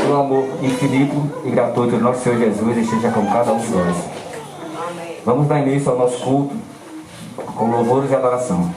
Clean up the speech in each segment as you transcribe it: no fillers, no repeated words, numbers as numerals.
que o amor infinito e gratuito do nosso Senhor Jesus esteja com cada um de nós. Vamos dar início ao nosso culto com louvores e adoração.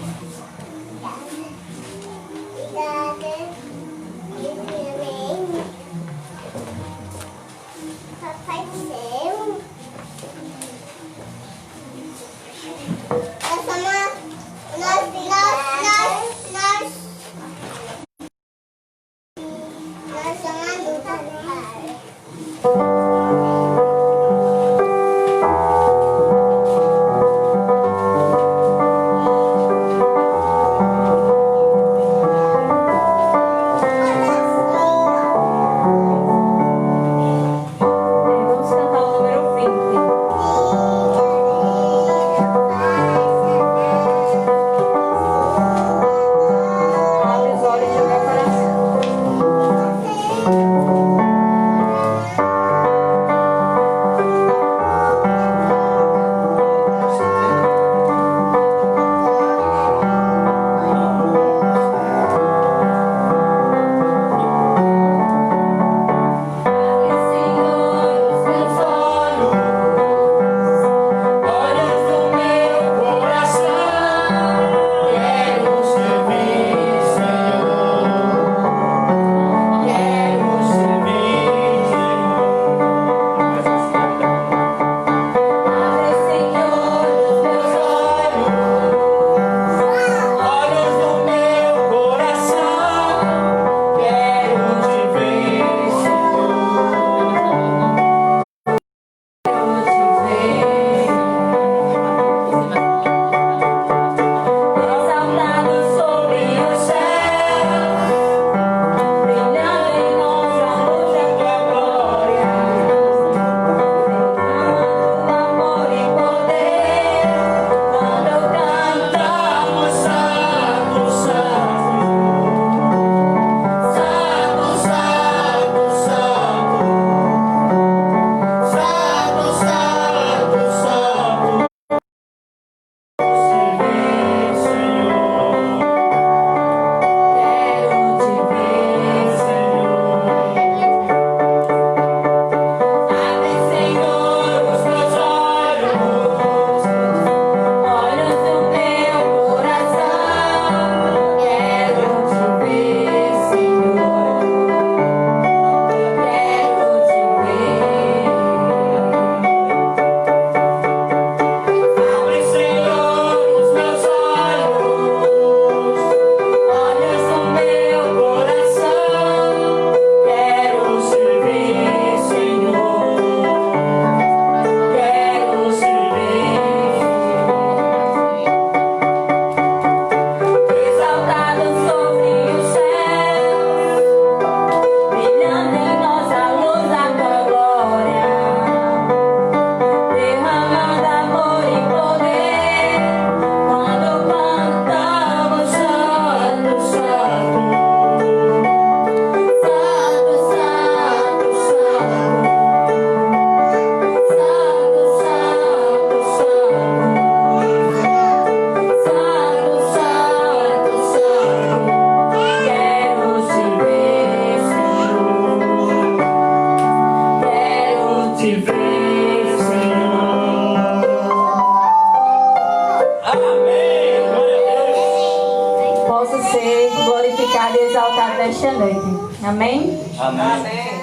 Nesta noite. Amém? Amém. Amém.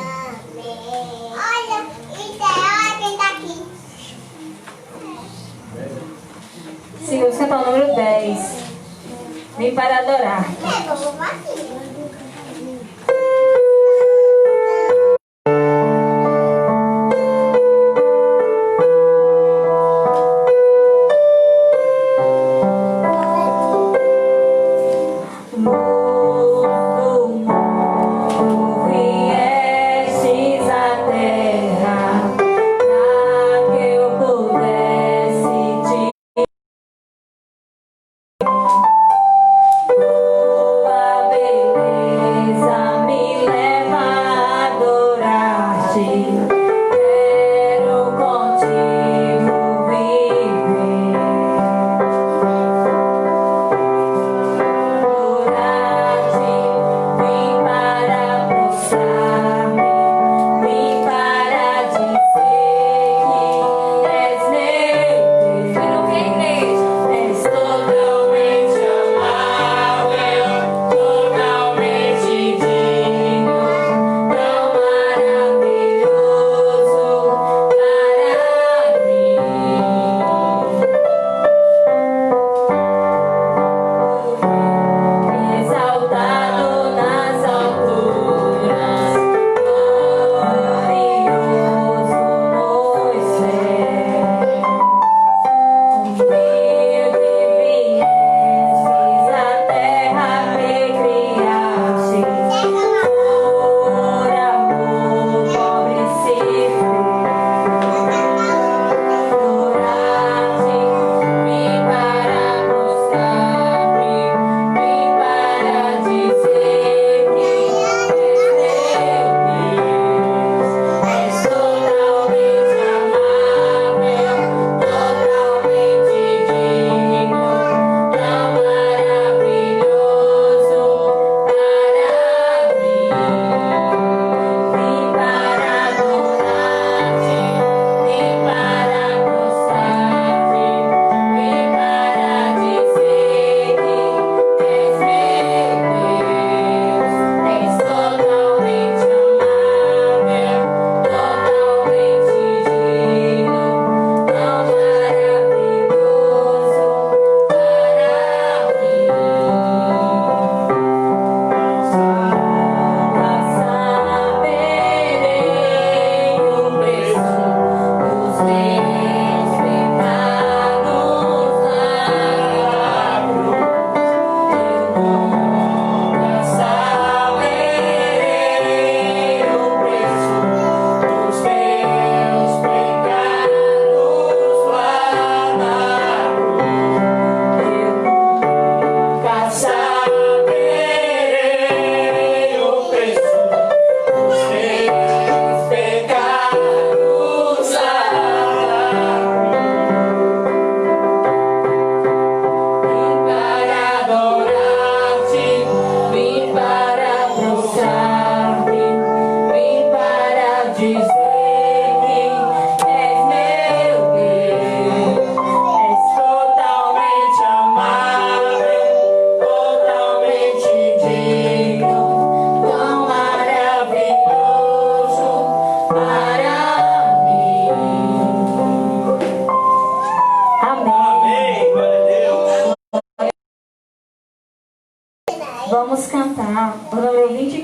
Olha, isso é quem tá aqui. Seguimos cantar o número 10. Vem para adorar. Baby.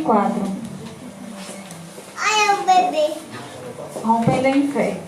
24. Olha o bebê. Rompendo em fé.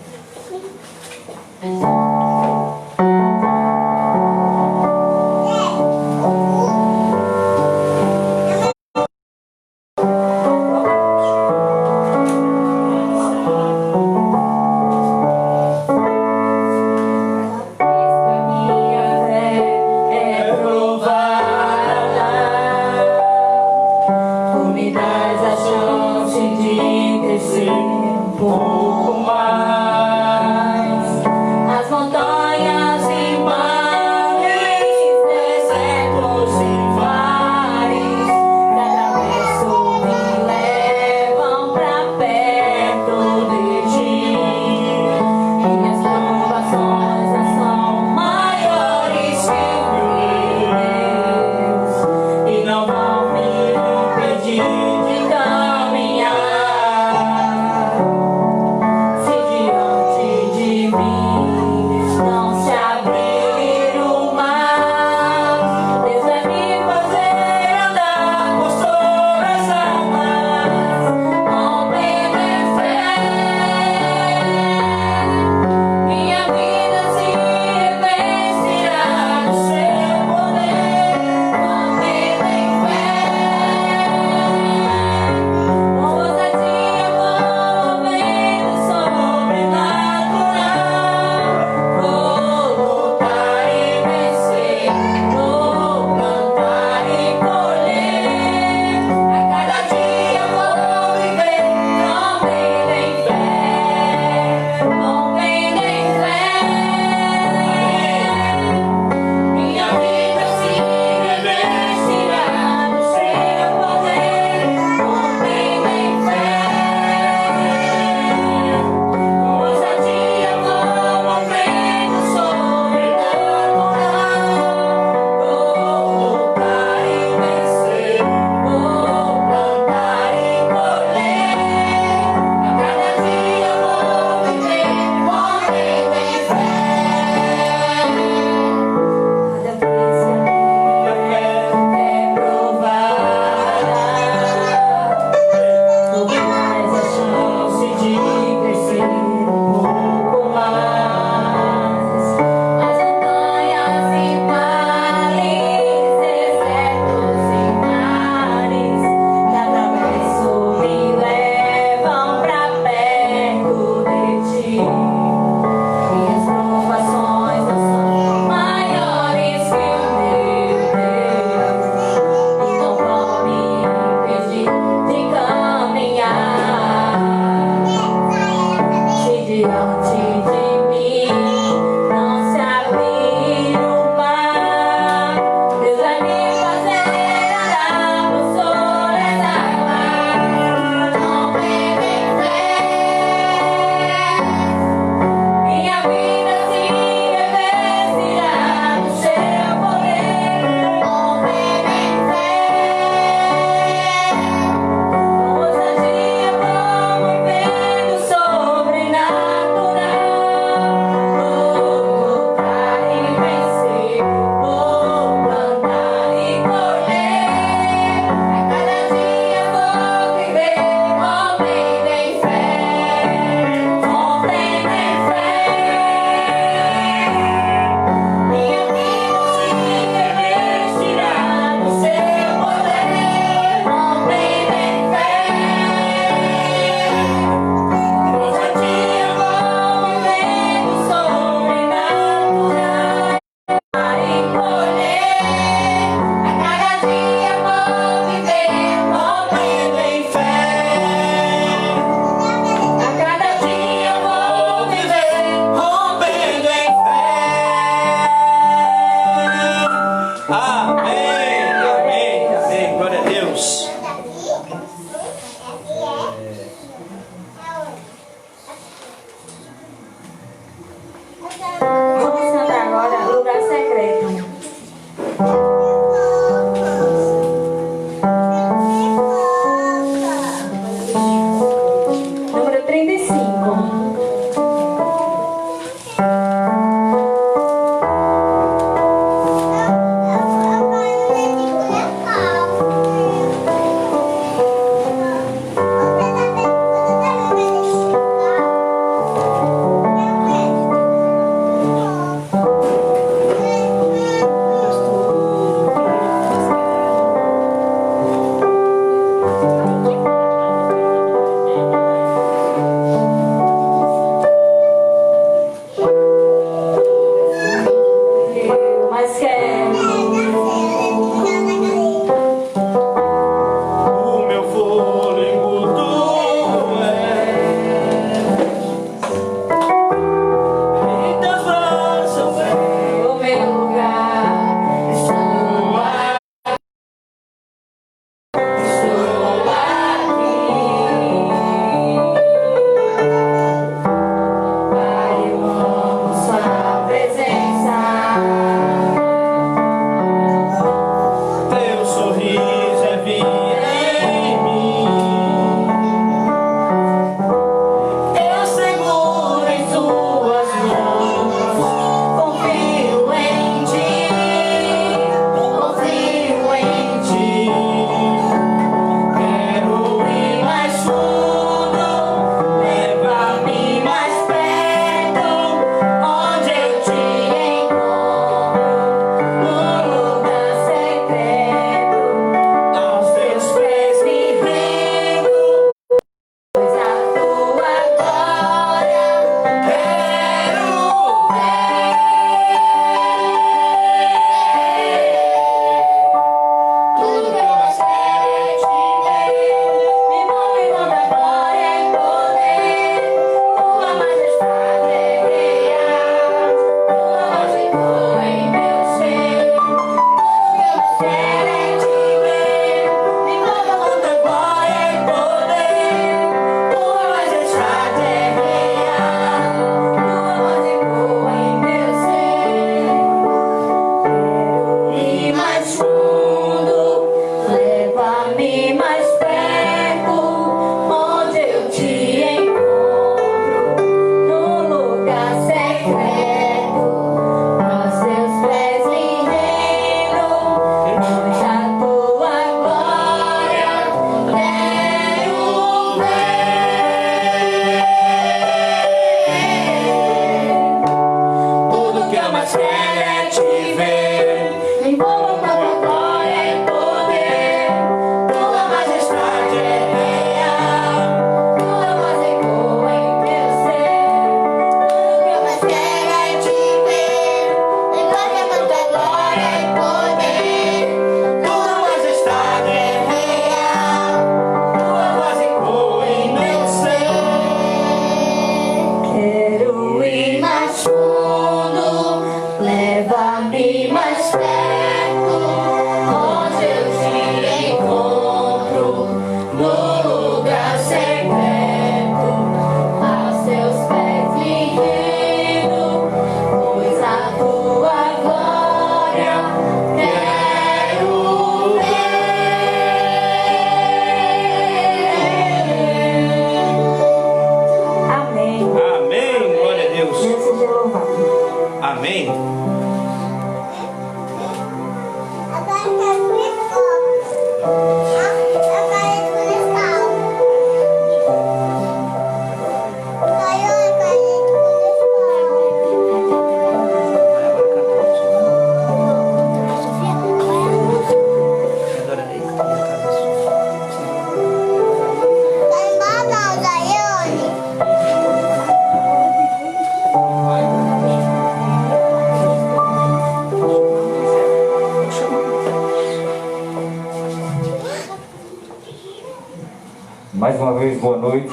Mais uma vez, boa noite.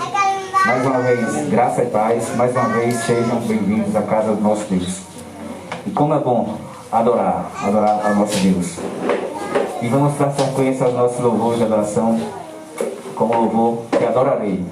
Mais uma vez, graça e paz. Mais uma vez, sejam bem-vindos à casa do nosso Deus. E como é bom adorar ao nosso Deus. E vamos dar sequência aos nossos louvores de adoração com o louvor que adorarei.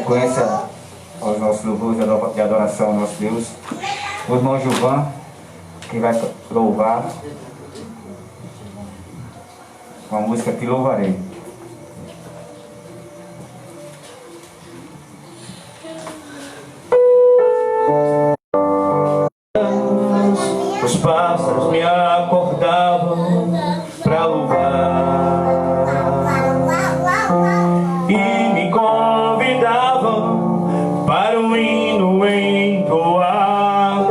sequência aos nossos louvores de adoração ao nosso Deus, o irmão Gilvan, que vai louvar com a música Te Louvarei. Os pássaros me acordavam pra louvar e me convidavam para um hino entoar.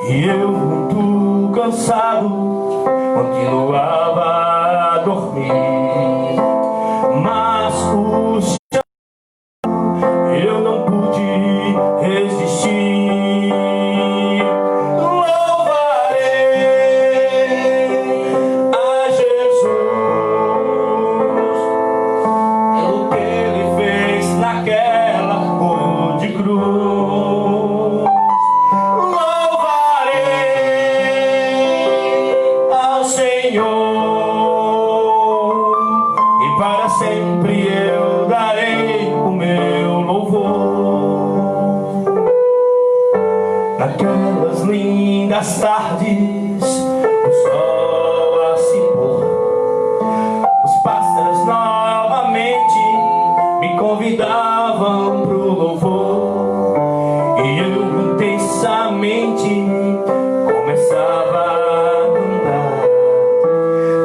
E eu, muito cansado, continuava a dormir. Mas o chão eu não pude resistir. Naquelas lindas tardes, o sol a se pôr, os pássaros novamente me convidavam pro louvor, e eu intensamente começava a cantar.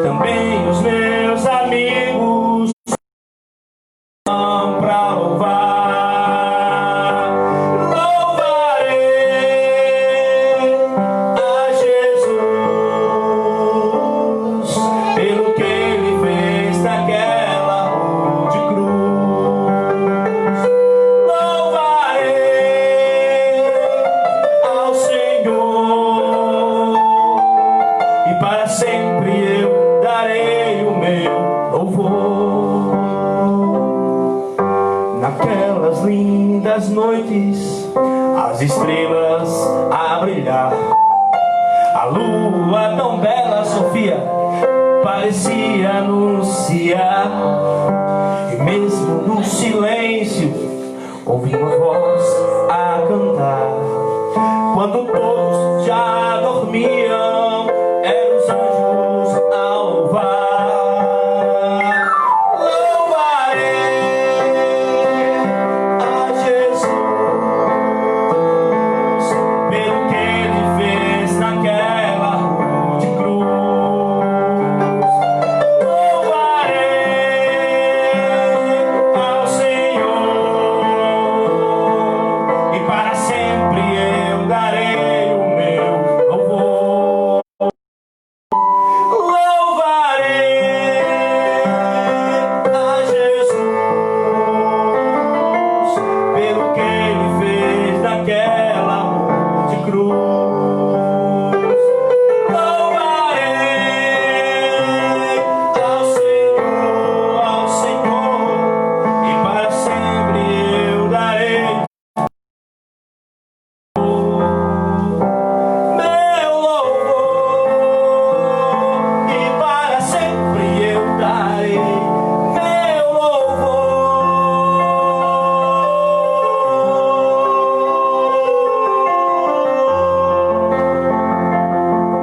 Também os meus amigos vão pra louvar. Naquelas lindas noites, as estrelas a brilhar, a lua tão bela, Sofia, parecia anunciar. E mesmo no silêncio, ouvi uma voz a cantar. Quando todos já dormiam, eram os anjos a louvar.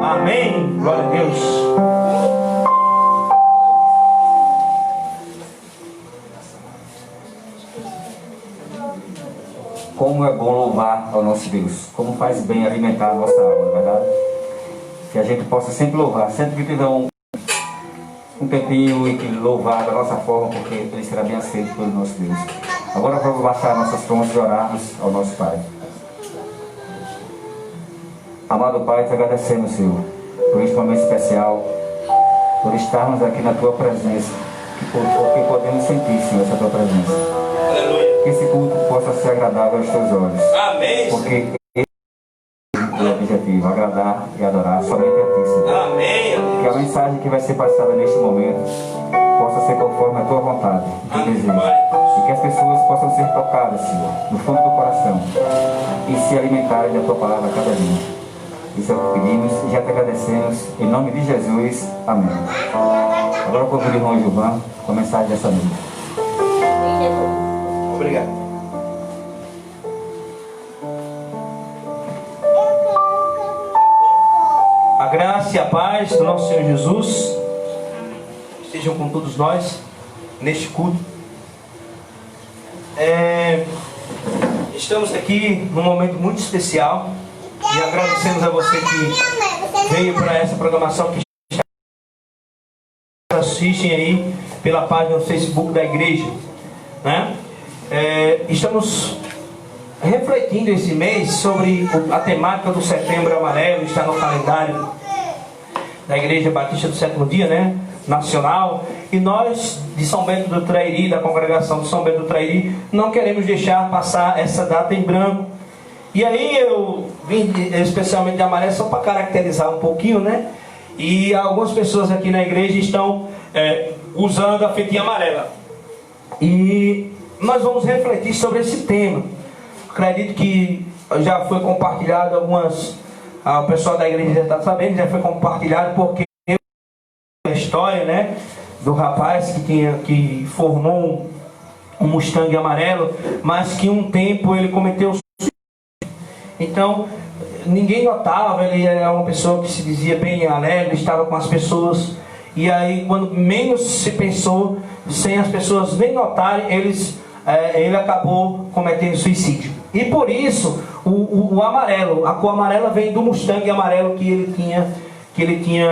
Amém? Glória a Deus. Como é bom louvar ao nosso Deus. Como faz bem alimentar a nossa alma, não é verdade? Que a gente possa sempre louvar, sempre que tiver um tempinho e que louvar da nossa forma, porque Ele será bem aceito pelo nosso Deus. Agora vamos baixar nossas mãos e orarmos ao nosso Pai. Amado Pai, te agradecemos, Senhor, por este momento especial, por estarmos aqui na Tua presença, porque podemos sentir, Senhor, essa Tua presença. Aleluia. Que esse culto possa ser agradável aos Teus olhos. Amém. Porque esse é o objetivo, agradar e adorar somente a Ti, Senhor. Amém. Que a mensagem que vai ser passada neste momento possa ser conforme a Tua vontade, o Teu desejo. E que as pessoas possam ser tocadas, Senhor, no fundo do coração, e se alimentarem da Tua palavra a cada dia. Isso é o que pedimos e já te agradecemos. Em nome de Jesus. Amém. Agora eu convido o irmão Gilvan com a mensagem dessa noite. Obrigado. graça e a paz do nosso Senhor Jesus estejam com todos nós neste culto. Estamos aqui num momento muito especial e agradecemos a você que veio para essa programação, que assistem aí pela página do Facebook da igreja, né? Estamos refletindo esse mês sobre a temática do Setembro Amarelo. Está no calendário da Igreja Batista do Sétimo Dia, né? Nacional. E nós de São Bento do Trairi, da congregação de São Bento do Trairi, não queremos deixar passar essa data em branco. E aí eu vim especialmente de amarelo só para caracterizar um pouquinho, né? E algumas pessoas aqui na igreja estão usando a fitinha amarela. E nós vamos refletir sobre esse tema. Acredito que já foi compartilhado algumas... o pessoal da igreja já está sabendo, já foi compartilhado, porque a história, né, do rapaz que formou um Mustang amarelo, mas que um tempo ele cometeu suicídio. Então ninguém notava, ele era uma pessoa que se dizia bem alegre, estava com as pessoas, e aí quando menos se pensou, sem as pessoas nem notarem, ele acabou cometendo suicídio. E por isso o amarelo, a cor amarela vem do Mustang amarelo que ele tinha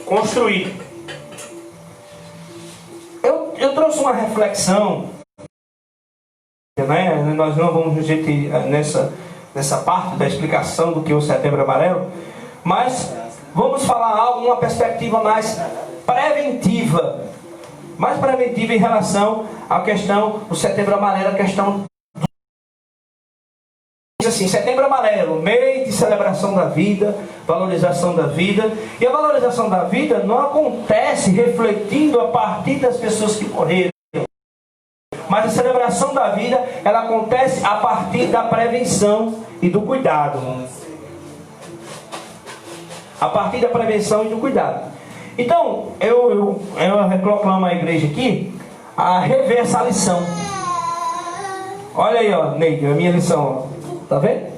construído. Eu trouxe uma reflexão, né? Nós não vamos nessa parte da explicação do que é o Setembro Amarelo, mas vamos falar algo numa perspectiva mais preventiva em relação à questão do Setembro Amarelo, a questão assim, Setembro Amarelo, mês de celebração da vida, valorização da vida. E a valorização da vida não acontece refletindo a partir das pessoas que morreram, mas a celebração da vida, ela acontece a partir da prevenção e do cuidado. A partir da prevenção e do cuidado. Então, eu reclamo a igreja aqui a rever essa lição. Olha aí, ó, Neide, a minha lição, ó. Tá vendo?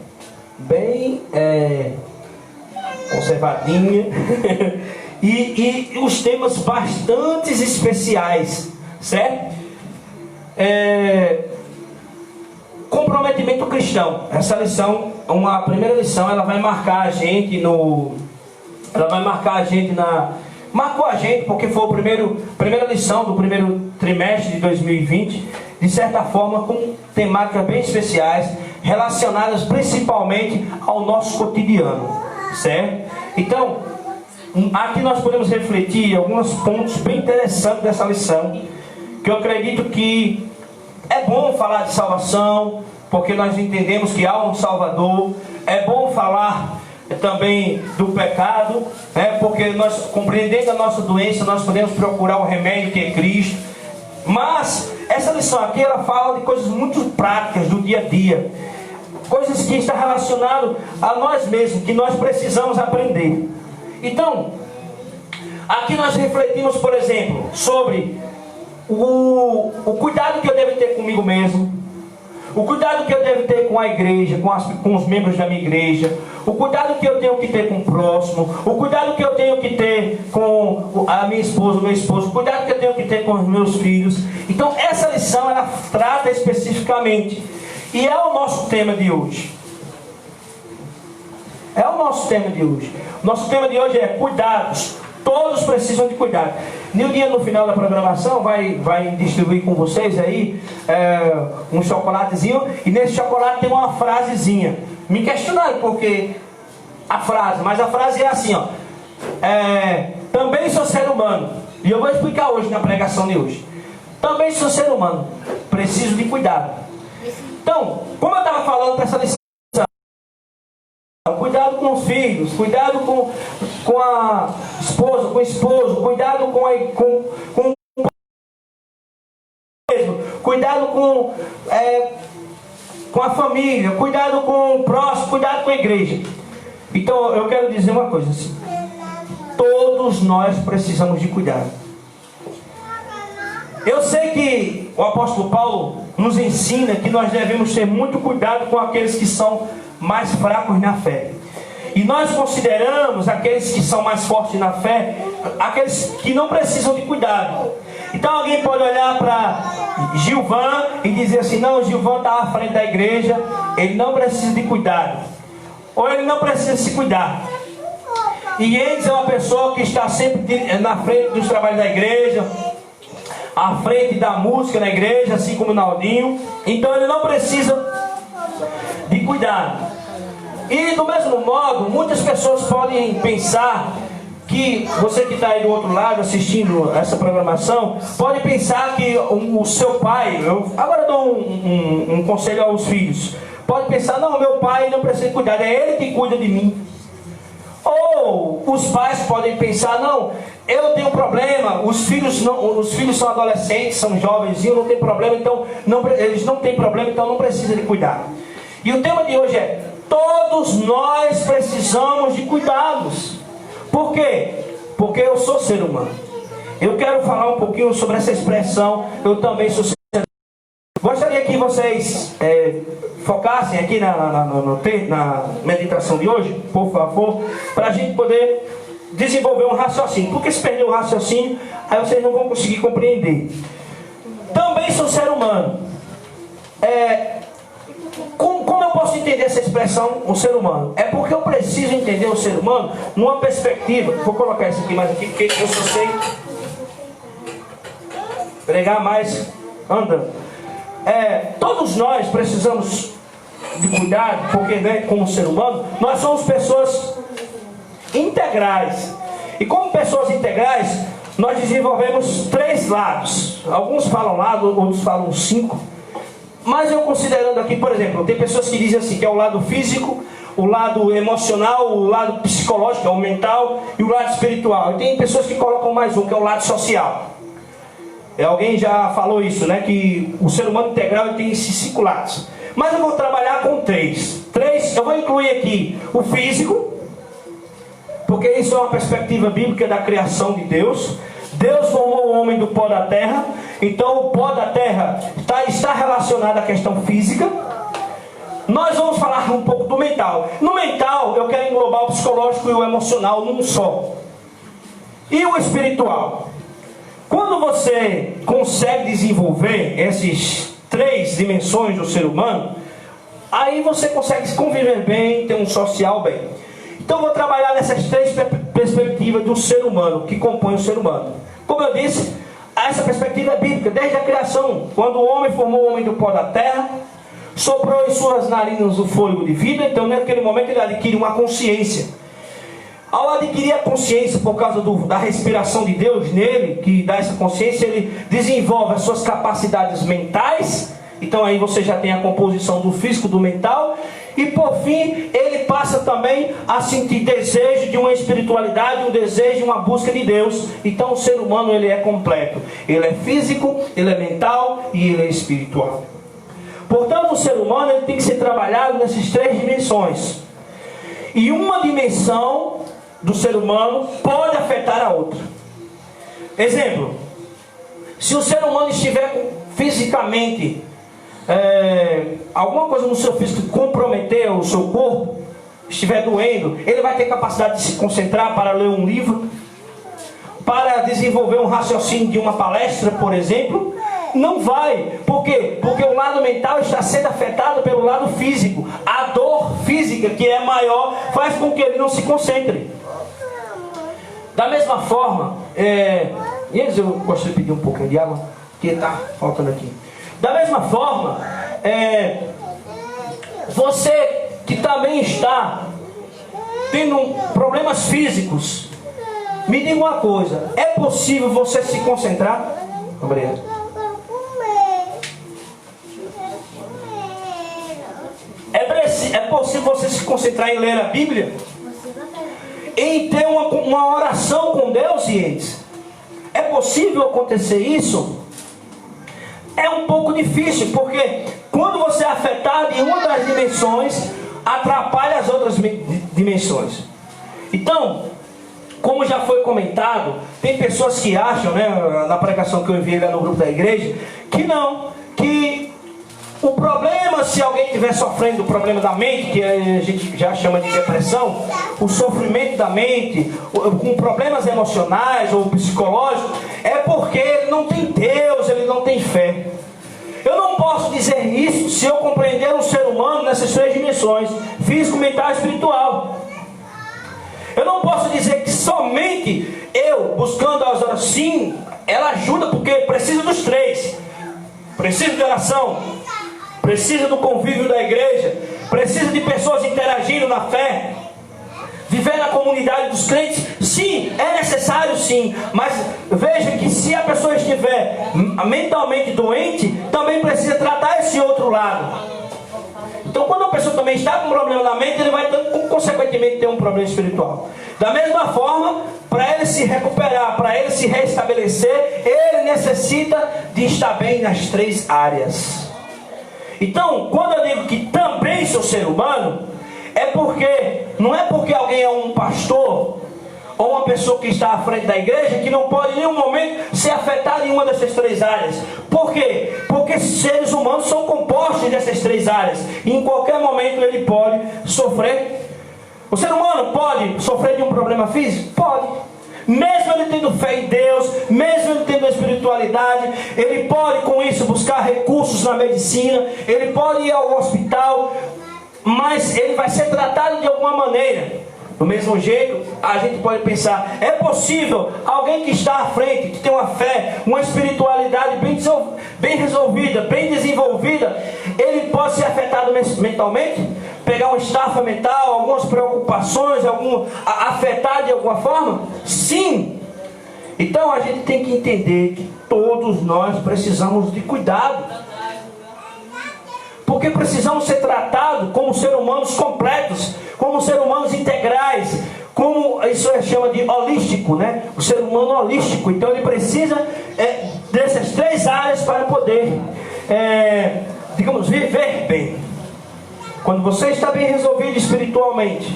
Bem conservadinha. e os temas bastante especiais, certo? Comprometimento cristão. Essa lição, uma primeira lição, ela vai marcar a gente marcou a gente porque foi a primeira lição do primeiro trimestre de 2020, de certa forma com temáticas bem especiais, relacionadas principalmente ao nosso cotidiano, certo? Então, aqui nós podemos refletir alguns pontos bem interessantes dessa lição, que eu acredito que é bom falar de salvação, porque nós entendemos que há um Salvador. É bom falar também do pecado, né? Porque nós, compreendendo a nossa doença, nós podemos procurar o remédio que é Cristo. Mas essa lição aqui, ela fala de coisas muito práticas do dia a dia, coisas que estão relacionadas a nós mesmos, que nós precisamos aprender. Então, aqui nós refletimos, por exemplo, sobre o cuidado que eu devo ter comigo mesmo, o cuidado que eu devo ter com a igreja, com os membros da minha igreja, o cuidado que eu tenho que ter com o próximo, o cuidado que eu tenho que ter com a minha esposa, o meu esposo, o cuidado que eu tenho que ter com os meus filhos. Então essa lição, ela trata especificamente, e é o nosso tema de hoje. É o nosso tema de hoje. Nosso tema de hoje é cuidados. Todos precisam de cuidado. No final da programação vai distribuir com vocês aí um chocolatezinho. E nesse chocolate tem uma frasezinha. Me questionaram porque mas a frase é assim, ó. Também sou ser humano. E eu vou explicar hoje na pregação de hoje. Também sou ser humano. Preciso de cuidado. Então, como eu estava falando dessa lição, cuidado com os filhos, cuidado com a esposa, com o esposo, cuidado cuidado com a família, cuidado com o próximo, cuidado com a igreja. Então eu quero dizer uma coisa assim: todos nós precisamos de cuidado. Eu sei que o apóstolo Paulo nos ensina que nós devemos ter muito cuidado com aqueles que são mais fracos na fé. E nós consideramos aqueles que são mais fortes na fé, aqueles que não precisam de cuidado. Então alguém pode olhar para Gilvan e dizer assim: não, Gilvan está à frente da igreja, ele não precisa de cuidado, ou ele não precisa se cuidar. E eles é uma pessoa que está sempre na frente dos trabalhos da igreja, à frente da música na igreja, assim como o Naldinho. Então ele não precisa de cuidado. E do mesmo modo, muitas pessoas podem pensar que você que está aí do outro lado assistindo essa programação, pode pensar que o seu pai, eu agora dou um conselho aos filhos, pode pensar: não, meu pai não precisa de cuidado, é ele que cuida de mim. Ou os pais podem pensar: não, eu tenho problema, os filhos são adolescentes, são jovens, não tem problema, então eles não têm problema, então não precisa de cuidado. E o tema de hoje é: todos nós precisamos de cuidados. Por quê? Porque eu sou ser humano. Eu quero falar um pouquinho sobre essa expressão: eu também sou ser humano. Gostaria que vocês focassem aqui na meditação de hoje, por favor, para a gente poder desenvolver um raciocínio. Porque se perder o raciocínio, aí vocês não vão conseguir compreender. Também sou ser humano. Como eu posso entender essa expressão, o ser humano? É porque eu preciso entender o ser humano numa perspectiva. Vou colocar isso aqui mais aqui, porque eu só sei pregar mais andando. Todos nós precisamos de cuidado, porque, né, como ser humano, nós somos pessoas integrais. E como pessoas integrais, nós desenvolvemos 3 lados. Alguns falam lado, outros falam 5. Mas eu considerando aqui, por exemplo, tem pessoas que dizem assim, que é o lado físico, o lado emocional, o lado psicológico, o mental, e o lado espiritual. E tem pessoas que colocam mais um, que é o lado social. Alguém já falou isso, né? Que o ser humano integral ele tem esses 5 lados. Mas eu vou trabalhar com 3. Eu vou incluir aqui o físico, porque isso é uma perspectiva bíblica da criação de Deus. Deus formou o homem do pó da terra. Então o pó da terra está relacionado à questão física. Nós vamos falar um pouco do mental. No mental eu quero englobar o psicológico e o emocional num só. E o espiritual. Quando você consegue desenvolver essas 3 dimensões do ser humano, aí você consegue conviver bem, ter um social bem. Então eu vou trabalhar nessas 3 perspectivas do ser humano, que compõem o ser humano. Como eu disse, essa perspectiva é bíblica, desde a criação, quando o homem formou o homem do pó da terra, soprou em suas narinas o fôlego de vida, então naquele momento ele adquire uma consciência. Ao adquirir a consciência por causa da respiração de Deus nele, que dá essa consciência, ele desenvolve as suas capacidades mentais. Então aí você já tem a composição do físico, do mental. E por fim, ele passa também a sentir desejo de uma espiritualidade, um desejo, uma busca de Deus. Então o ser humano ele é completo. Ele é físico, ele é mental e ele é espiritual. Portanto, o ser humano ele tem que ser trabalhado nessas 3 dimensões. E uma dimensão do ser humano pode afetar a outra. Exemplo: se o ser humano estiver fisicamente alguma coisa no seu físico comprometer o seu corpo, estiver doendo, ele vai ter capacidade de se concentrar para ler um livro, para desenvolver um raciocínio de uma palestra, por exemplo? Não vai. Por quê? Porque o lado mental está sendo afetado pelo lado físico. A dor física, que é maior, faz com que ele não se concentre. Da mesma forma, eu gostaria de pedir um pouquinho de água, que está faltando aqui. Da mesma forma, você que também está tendo problemas físicos, me diga uma coisa: é possível você se concentrar? Obrigado. É possível você se concentrar em ler a Bíblia? Em ter uma oração com Deus, gente? É possível acontecer isso? É um pouco difícil, porque quando você é afetado em uma das dimensões, atrapalha as outras dimensões. Então, como já foi comentado, tem pessoas que acham, né, na pregação que eu enviei lá no grupo da igreja, que não, que O problema, se alguém estiver sofrendo do problema da mente, que a gente já chama de depressão, o sofrimento da mente, com problemas emocionais ou psicológicos, é porque ele não tem Deus, ele não tem fé. Eu não posso dizer isso se eu compreender um ser humano nessas três dimensões: físico, mental e espiritual. Eu não posso dizer que somente eu, buscando as orações, sim, ela ajuda porque precisa dos três. Precisa de oração, precisa do convívio da igreja, precisa de pessoas interagindo na fé, viver na comunidade dos crentes. Sim, é necessário sim, mas veja que se a pessoa estiver mentalmente doente, também precisa tratar esse outro lado. Então, quando a pessoa também está com um problema na mente, ele vai, consequentemente, ter um problema espiritual. Da mesma forma, para ele se recuperar, para ele se restabelecer, ele necessita de estar bem nas três áreas. Então, quando eu digo que também sou ser humano, não é porque alguém é um pastor ou uma pessoa que está à frente da igreja que não pode em nenhum momento ser afetado em uma dessas três áreas. Por quê? Porque seres humanos são compostos dessas três áreas. E em qualquer momento ele pode sofrer. O ser humano pode sofrer de um problema físico? Pode. Mesmo ele tendo fé em Deus, mesmo ele tendo a espiritualidade, ele pode com isso buscar recursos na medicina, ele pode ir ao hospital, mas ele vai ser tratado de alguma maneira. Do mesmo jeito, a gente pode pensar: é possível alguém que está à frente, que tem uma fé, uma espiritualidade bem resolvida, bem desenvolvida, ele pode ser afetado mentalmente? Pegar uma estafa mental, algumas preocupações, afetar de alguma forma? Sim! Então a gente tem que entender que todos nós precisamos de cuidado. Porque precisamos ser tratados como seres humanos completos, como seres humanos integrais, como isso chama de holístico, né? O ser humano holístico. Então ele precisa dessas três áreas para poder, digamos, viver bem. Quando você está bem resolvido espiritualmente,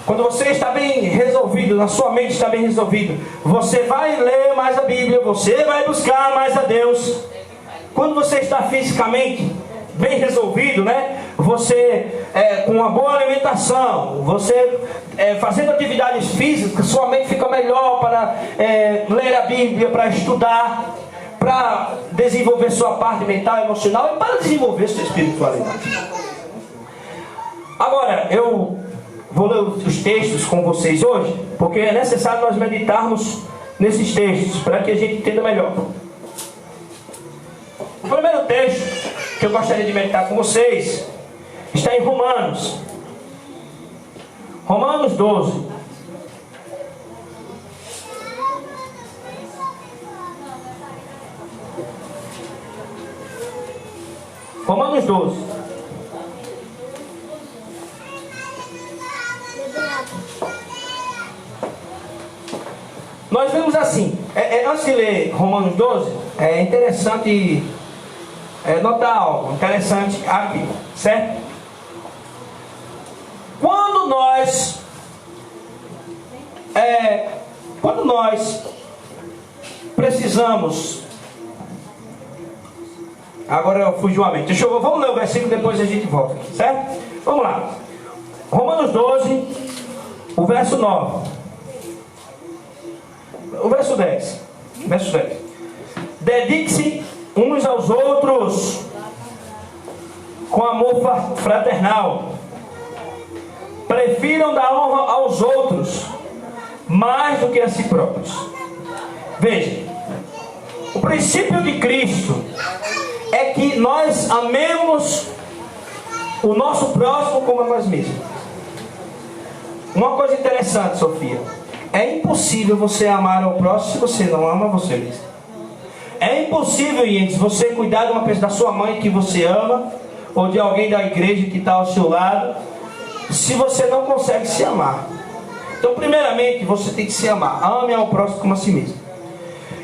quando você está bem resolvido, na sua mente está bem resolvido, você vai ler mais a Bíblia, você vai buscar mais a Deus. Quando você está fisicamente bem resolvido, né? Você com uma boa alimentação, você fazendo atividades físicas, sua mente fica melhor para ler a Bíblia, para estudar, para desenvolver sua parte mental, emocional e para desenvolver sua espiritualidade. Agora, eu vou ler os textos com vocês hoje, porque é necessário nós meditarmos nesses textos para que a gente entenda melhor. O primeiro texto que eu gostaria de meditar com vocês está em Romanos. Romanos 12. Romanos 12. Nós vemos assim, antes de ler Romanos 12, é interessante notar algo interessante aqui, certo? Quando nós precisamos, agora eu fugi a mente, vamos ler o versículo, depois a gente volta aqui, certo? Vamos lá, Romanos 12, o verso 9. O verso 10. Dedique-se uns aos outros com amor fraternal. Prefiram dar honra aos outros mais do que a si próprios. Veja, o princípio de Cristo é que nós amemos o nosso próximo como a nós mesmos. Uma coisa interessante, Sofia: é impossível você amar ao próximo se você não ama você mesmo. É impossível, Ientes, você cuidar de uma pessoa, da sua mãe que você ama, ou de alguém da igreja que está ao seu lado, se você não consegue se amar. Então, primeiramente, você tem que se amar. Ame ao próximo como a si mesmo.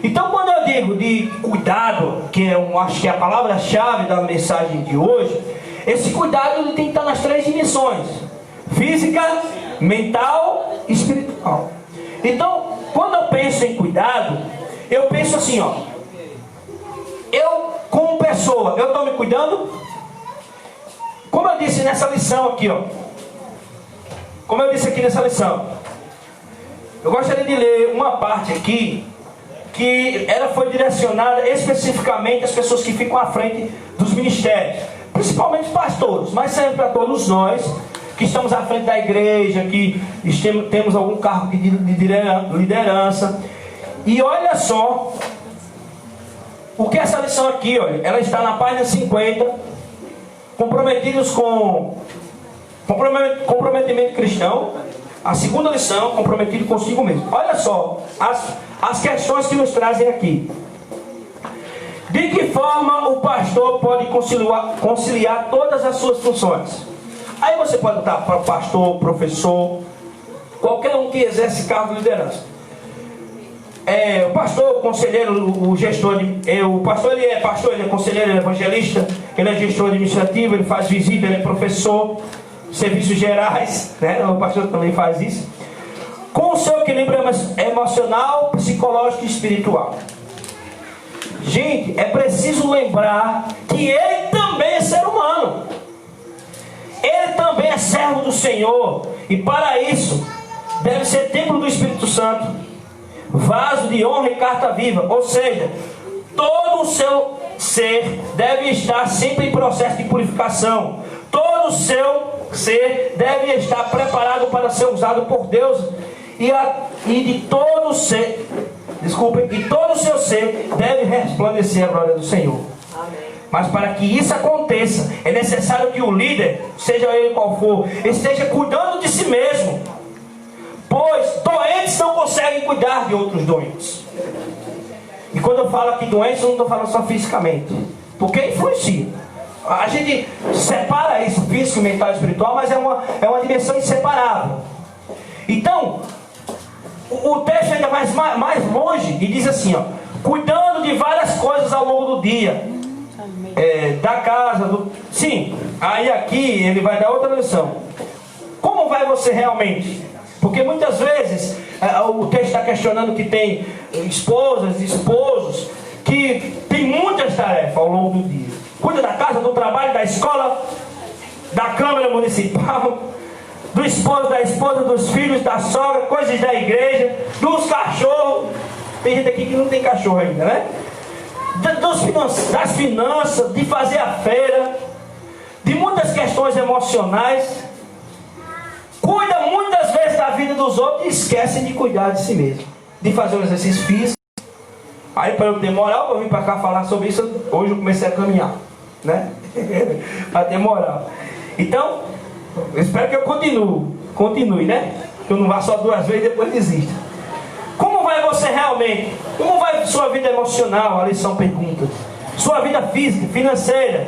Então, quando eu digo de cuidado, que acho que é a palavra-chave da mensagem de hoje, esse cuidado ele tem que estar nas três dimensões: física, mental e espiritual. Então, quando eu penso em cuidado, eu penso assim, ó. Eu, como pessoa pessoa, eu estou me cuidando? Como eu disse nessa lição aqui, ó. Como eu disse aqui nessa lição, eu gostaria de ler uma parte aqui que ela foi direcionada especificamente às pessoas que ficam à frente dos ministérios, principalmente pastores, mas sempre para todos nós que estamos à frente da igreja, que temos algum cargo de liderança. E olha só o que essa lição aqui, olha, ela está na página 50, comprometidos com comprometimento cristão. A segunda lição, comprometido consigo mesmo. Olha só as questões que nos trazem aqui. De que forma o pastor pode conciliar todas as suas funções? Aí você pode estar para pastor, professor, qualquer um que exerce cargo de liderança. O pastor, o conselheiro, o gestor, o pastor ele é conselheiro, ele é evangelista, ele é gestor administrativo, ele faz visita, ele é professor, serviços gerais, né? O pastor também faz isso. Com o seu equilíbrio emocional, psicológico e espiritual. Gente, é preciso lembrar que ele também é ser humano. Ele também é servo do Senhor. E para isso, deve ser templo do Espírito Santo, vaso de honra e carta viva. Ou seja, todo o seu ser deve estar sempre em processo de purificação. Todo o seu ser deve estar preparado para ser usado por Deus. E todo o seu ser deve resplandecer a glória do Senhor. Amém. Mas para que isso aconteça, é necessário que o líder, seja ele qual for, esteja cuidando de si mesmo. Pois doentes não conseguem cuidar de outros doentes. E quando eu falo aqui doentes, eu não estou falando só fisicamente, porque influencia. A gente separa isso, físico, mental e espiritual, mas é uma dimensão inseparável. Então, o texto ainda vai mais longe e diz assim, ó, cuidando de várias coisas ao longo do dia, da casa, sim, aí aqui ele vai dar outra lição. Como vai você realmente? Porque muitas vezes o texto está questionando que tem esposas e esposos que tem muitas tarefas ao longo do dia. Cuida da casa, do trabalho, da escola, da Câmara Municipal, do esposo, da esposa, dos filhos, da sogra, coisas da igreja, dos cachorros. Tem gente aqui que não tem cachorro ainda, né? Das finanças, de fazer a feira, de muitas questões emocionais. Cuida muitas vezes da vida dos outros e esquecem de cuidar de si mesmo, de fazer um exercício físico. Aí, para eu ter moral, para vir para cá falar sobre isso, hoje eu comecei a caminhar, né? Para ter moral. Então, eu espero que eu continue, né? Que eu não vá só 2 vezes e depois desista. Como vai você realmente? Como vai sua vida emocional? A lição pergunta. Sua vida física, financeira.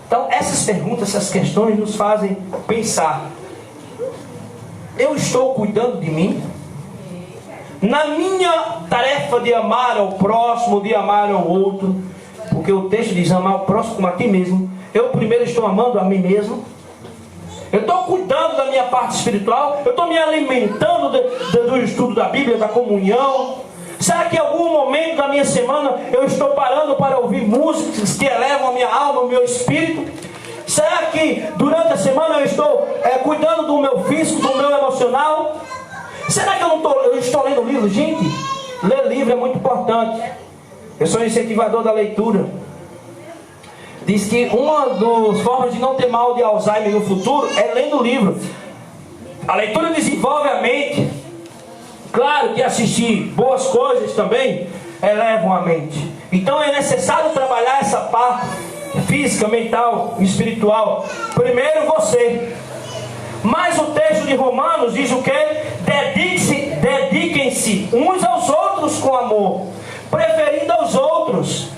Então, essas perguntas, essas questões nos fazem pensar. Eu estou cuidando de mim? Na minha tarefa de amar ao próximo, de amar ao outro, porque o texto diz amar ao próximo como a ti mesmo. Eu primeiro estou amando a mim mesmo. Eu estou cuidando da minha parte espiritual. Eu estou me alimentando do estudo da Bíblia, da comunhão. Será que em algum momento da minha semana eu estou parando para ouvir músicas que elevam a minha alma, o meu espírito? Será que durante a semana eu estou cuidando do meu físico, do meu emocional? Será que eu estou lendo livro? Gente, ler livro é muito importante. Eu sou incentivador da leitura. Diz que uma das formas de não ter mal de Alzheimer no futuro é lendo livro. A leitura desenvolve a mente. Claro que assistir boas coisas também elevam a mente. Então é necessário trabalhar essa parte física, mental, espiritual. Primeiro você. Mas o texto de Romanos diz o quê? Dediquem-se uns aos outros com amor, preferindo aos outros.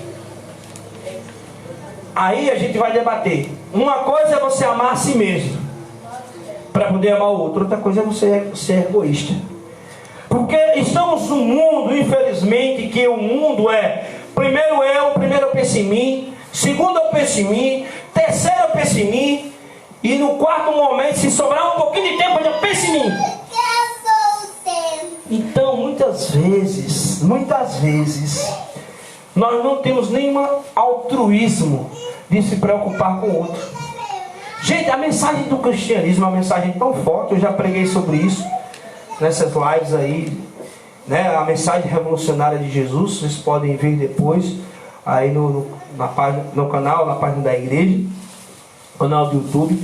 Aí a gente vai debater. Uma coisa é você amar a si mesmo para poder amar o outro. Outra coisa é você ser egoísta. Porque estamos num mundo, infelizmente, que o mundo primeiro eu penso em mim, segundo eu penso em mim, terceiro eu penso em mim, e no quarto momento, se sobrar um pouquinho de tempo, eu penso em mim. Então, muitas vezes, nós não temos nenhum altruísmo de se preocupar com o outro. Gente, a mensagem do cristianismo é uma mensagem tão forte, eu já preguei sobre isso nessas lives aí, né? A mensagem revolucionária de Jesus, vocês podem ver depois aí na página, no canal, na página da igreja, canal do YouTube,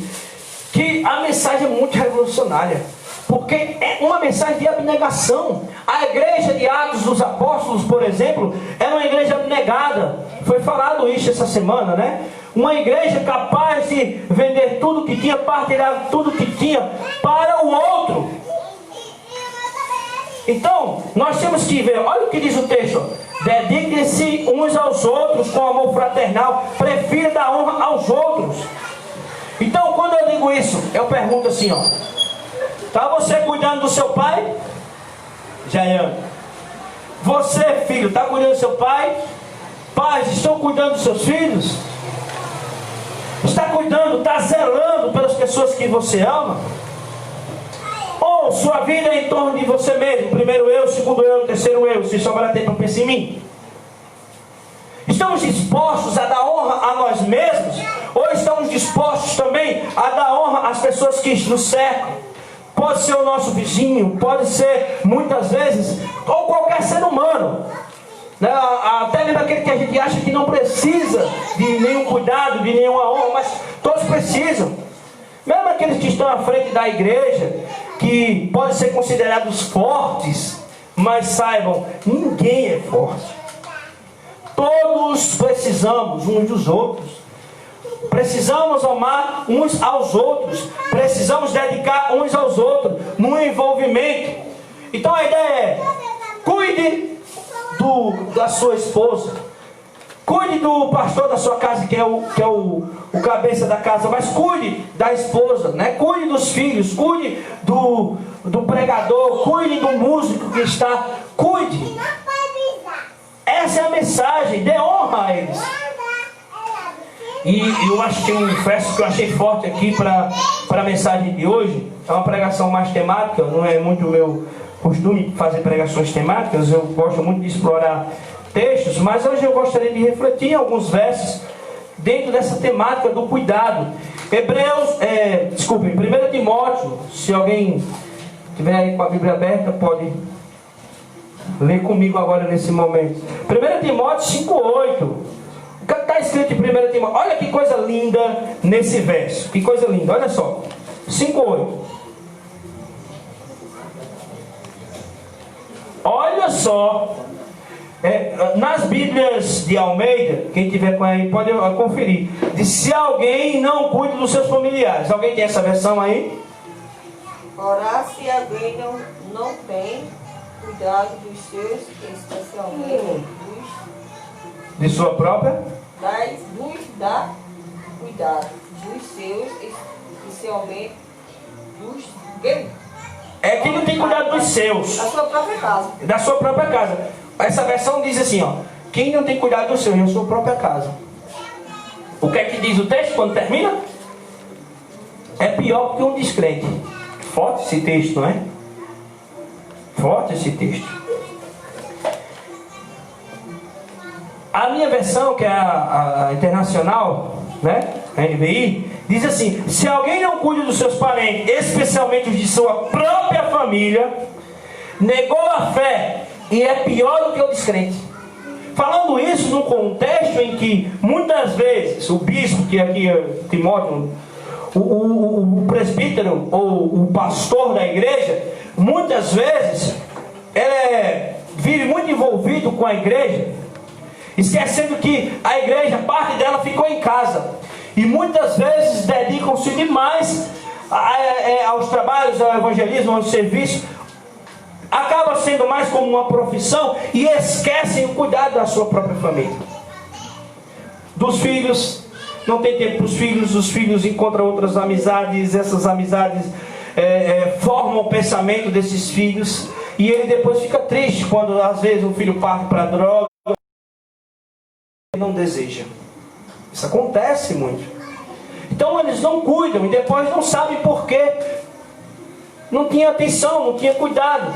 que a mensagem é muito revolucionária, porque é uma mensagem de abnegação. A igreja de Atos dos Apóstolos, por exemplo, era uma igreja abnegada. Foi falado isso essa semana, né? Uma igreja capaz de vender tudo que tinha, partilhar tudo que tinha para o outro. Então, nós temos que ver, olha o que diz o texto: dediquem-se uns aos outros com amor fraternal, prefira dar honra aos outros. Então, quando eu digo isso, eu pergunto assim, ó: tá você cuidando do seu pai? Jaiane, você, filho, está cuidando do seu pai? Pais, estão cuidando dos seus filhos? Está cuidando, está zelando pelas pessoas que você ama? Ou sua vida é em torno de você mesmo? Primeiro eu, segundo eu, terceiro eu. Se sobrar tempo, pense em mim. Estamos dispostos a dar honra a nós mesmos? Ou estamos dispostos também a dar honra às pessoas que nos cercam? Pode ser o nosso vizinho, pode ser muitas vezes, ou qualquer ser humano. Até mesmo aquele que a gente acha que não precisa de nenhum cuidado, de nenhuma honra, mas todos precisam. Mesmo aqueles que estão à frente da igreja, que podem ser considerados fortes, mas saibam, ninguém é forte. Todos precisamos uns dos outros. Precisamos amar uns aos outros. Precisamos dedicar uns aos outros no envolvimento. Então a ideia é: cuide da sua esposa, cuide do pastor da sua casa, que é o cabeça da casa, mas cuide da esposa, né? Cuide dos filhos, cuide do pregador, cuide do músico que está, cuide. Essa é a mensagem, dê honra a eles. E eu acho que tem um verso que eu achei forte aqui para a mensagem de hoje. É uma pregação mais temática, não é muito o meu costume fazer pregações temáticas, eu gosto muito de explorar textos, mas hoje eu gostaria de refletir em alguns versos dentro dessa temática do cuidado. 1 Timóteo, se alguém tiver aí com a Bíblia aberta, pode ler comigo agora nesse momento. 1 Timóteo 5,8. O que está escrito em 1 Timóteo? Olha que coisa linda nesse verso. Que coisa linda, olha só. 5,8. Olha só. Nas Bíblias de Almeida, quem tiver com aí pode conferir. Diz: se alguém não cuida dos seus familiares. Alguém tem essa versão aí? Ora, se alguém não tem cuidado dos seus, especialmente De sua própria? dá cuidado dos seus, especialmente dos que? É quem não tem cuidado dos seus. Da sua própria casa. Da sua própria casa. Essa versão diz assim, ó: quem não tem cuidado dos seus, é a sua própria casa. O que é que diz o texto quando termina? É pior que um descrente. Forte esse texto, não é? Forte esse texto. A minha versão, que é a internacional, né? A NVI, diz assim: se alguém não cuida dos seus parentes, especialmente os de sua própria família, negou a fé e é pior do que o descrente. Falando isso num contexto em que muitas vezes o bispo, que aqui é Timóteo, o presbítero ou o pastor da igreja, muitas vezes vive muito envolvido com a igreja, esquecendo que a igreja, parte dela ficou em casa, e muitas vezes dedicam-se demais aos trabalhos, ao evangelismo, ao serviço, acaba sendo mais como uma profissão e esquecem o cuidado da sua própria família. Dos filhos, não tem tempo para os filhos encontram outras amizades, essas amizades formam o pensamento desses filhos, e ele depois fica triste quando às vezes o filho parte para a droga, não deseja. Isso acontece muito. Então eles não cuidam e depois não sabem por quê. Não tinha atenção, não tinha cuidado.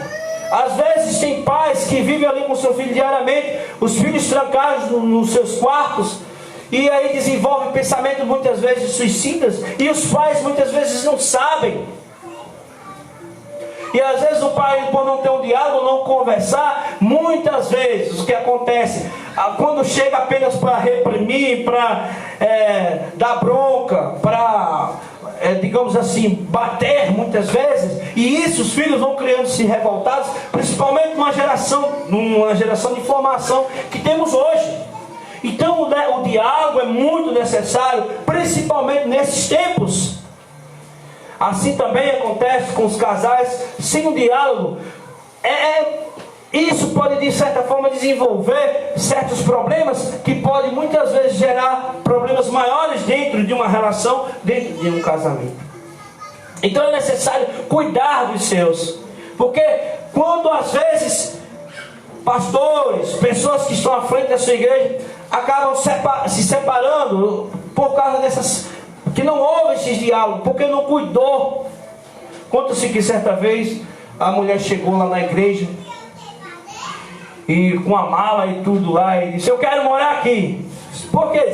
Às vezes tem pais que vivem ali com seu filho diariamente, os filhos trancados nos seus quartos, e aí desenvolvem pensamentos muitas vezes suicidas, e os pais muitas vezes não sabem. E às vezes o pai, por não ter um diálogo, não conversar, muitas vezes o que acontece, quando chega apenas para reprimir, para dar bronca, para, digamos assim, bater muitas vezes, e isso os filhos vão criando-se revoltados, principalmente numa geração de formação que temos hoje. Então o diálogo é muito necessário, principalmente nesses tempos. Assim também acontece com os casais sem um diálogo. Isso pode de certa forma desenvolver certos problemas que podem muitas vezes gerar problemas maiores dentro de uma relação, dentro de um casamento. Então é necessário cuidar dos seus, porque quando às vezes pastores, pessoas que estão à frente da sua igreja acabam se separando por causa dessas, que não houve esses diálogos, porque não cuidou. Conta-se que certa vez a mulher chegou lá na igreja e com a mala e tudo lá, e disse: eu quero morar aqui. Por quê?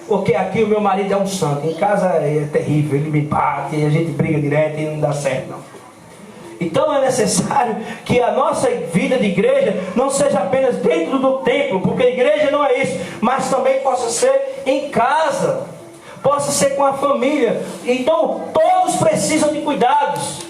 Porque aqui o meu marido é um santo, em casa é terrível, ele me bate, a gente briga direto e não dá certo não. Então é necessário que a nossa vida de igreja não seja apenas dentro do templo, porque a igreja não é isso, mas também possa ser em casa, possa ser com a família. Então todos precisam de cuidados.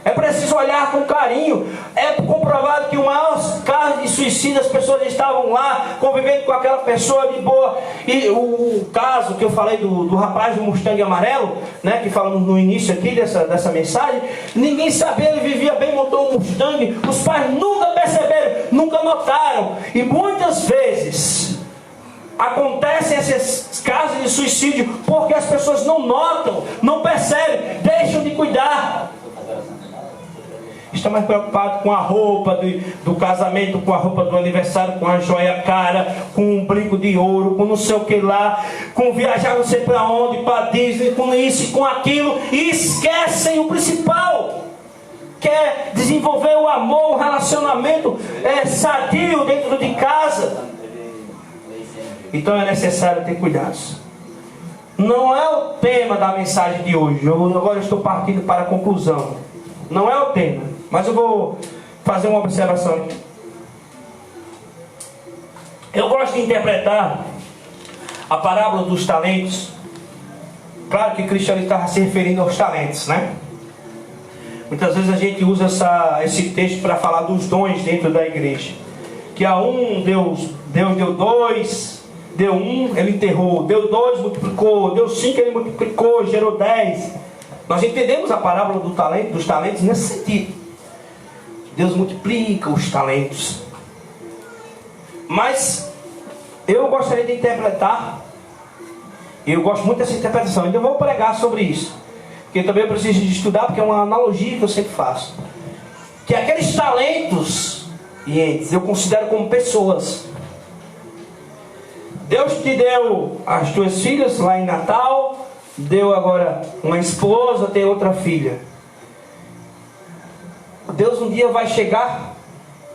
É preciso olhar com carinho. É comprovado que o maior caso de suicídio, as pessoas estavam lá convivendo com aquela pessoa de boa. E o caso que eu falei do rapaz do Mustang amarelo, né, que falamos no início aqui dessa mensagem, ninguém sabia, ele vivia bem, montou um Mustang. Os pais nunca perceberam, nunca notaram. E muitas vezes acontecem esses casos de suicídio porque as pessoas não notam, não percebem, deixam de cuidar. Está mais preocupado com a roupa do casamento, com a roupa do aniversário, com a joia cara, com um brinco de ouro, com não sei o que lá, com viajar não sei para onde, para Disney, com isso e com aquilo, e esquecem o principal, que é desenvolver o amor, o relacionamento sadio dentro de casa. Então é necessário ter cuidados. Não é o tema da mensagem de hoje. Eu agora estou partindo para a conclusão. Não é o tema, mas eu vou fazer uma observação aqui. Eu gosto de interpretar a parábola dos talentos. Claro que Cristiano estava se referindo aos talentos, né? Muitas vezes a gente usa esse texto para falar dos dons dentro da igreja. Que a um Deus deu 2, deu 1, ele enterrou, deu 2, multiplicou, deu 5, ele multiplicou, gerou 10. Nós entendemos a parábola dos talentos nesse sentido. Deus multiplica os talentos. Mas eu gostaria de interpretar, e eu gosto muito dessa interpretação, então eu vou pregar sobre isso, porque também eu preciso de estudar, porque é uma analogia que eu sempre faço. Que aqueles talentos, eu considero como pessoas. Deus te deu as tuas filhas lá em Natal, deu agora uma esposa, tem outra filha. Deus um dia vai chegar,